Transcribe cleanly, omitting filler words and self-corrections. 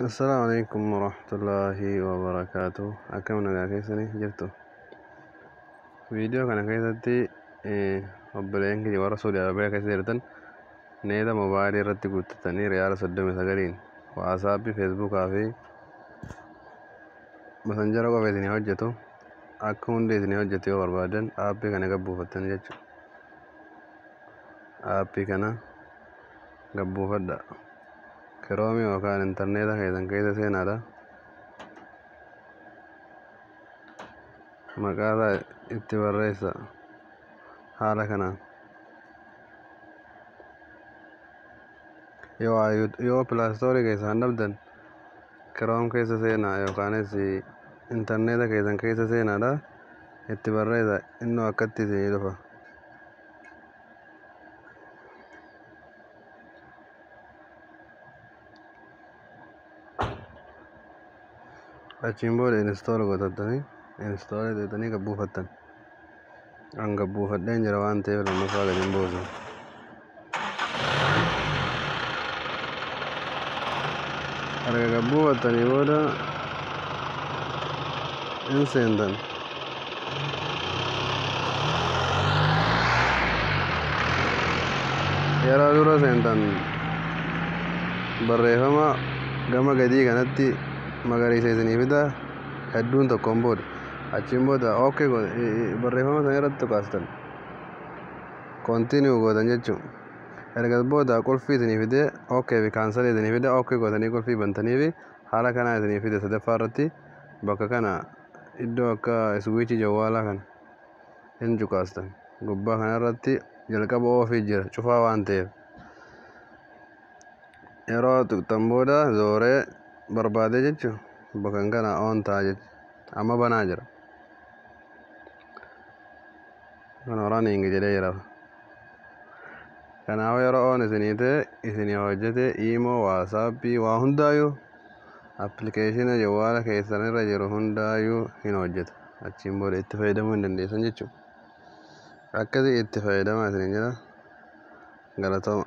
السلام عليكم ورحمة الله وبركاته. أكم نجا كيسني جبتو فيديو كان كيساتي وبلين كي ورا سوري أربعة كيسيرتن نيدا موبايل رتي قلت تاني ريال صدق مسجرين واسابي فيسبوك أفي مسنجر أو فيديو هجتو أكون ديزني هجتي وبربادن أبي كان يقبو فتن جتو أبي كان قبو فدا كرومي وكان انترنت كيسا سينادا maqaada itti barreessa haala kanaan yoo pilaastoorii keessaan dhabdan kiroom keessa seenaa yookaanis intarneeta keessan keessa seenaadha itti barreessa innoo akkatti isinii dhufa achiin booda inistool godhatanii inistool godhatanii gabbuufattan an gabbuufadheen jira waan ta'eef lammaffaa gad hin buusu erga gabbuufattanii booda hin seentan yeroo dura seentan barreeffama gama gadii kanatti magariisa isinii fida hedduun tokkoon booda achiin booda okay barreeffama sana irratti tuqaastan continue gootan jechuun erga booda qulfii isinii fidee okay fi cancel isinii fide okay gootanii qulfii bantanii fi haala kanaa isinii fide sadaffaa irratti bakka kana iddoo akka switch jawwaalaa kana hin tuqaastan gubbaa kana irratti jalqaba ofii jira cufaa waan ta'eef yeroo tuqxan booda zooree barbaade jechuun bakka kana on ta'a jechuudha amma banaa jira kan horaan hin jedhee jira kanaaf yeroo on isinii ta'e isinii hojjete iimoo waasaappii waa hundaayyuu appilikeeshina jawwaala keessan irra jiru hundaayyuu hin hojjeta achiin booda itti fayyadamuu hin dandeessan jechuudha akkasii itti fayyadamaa isin jira galatooma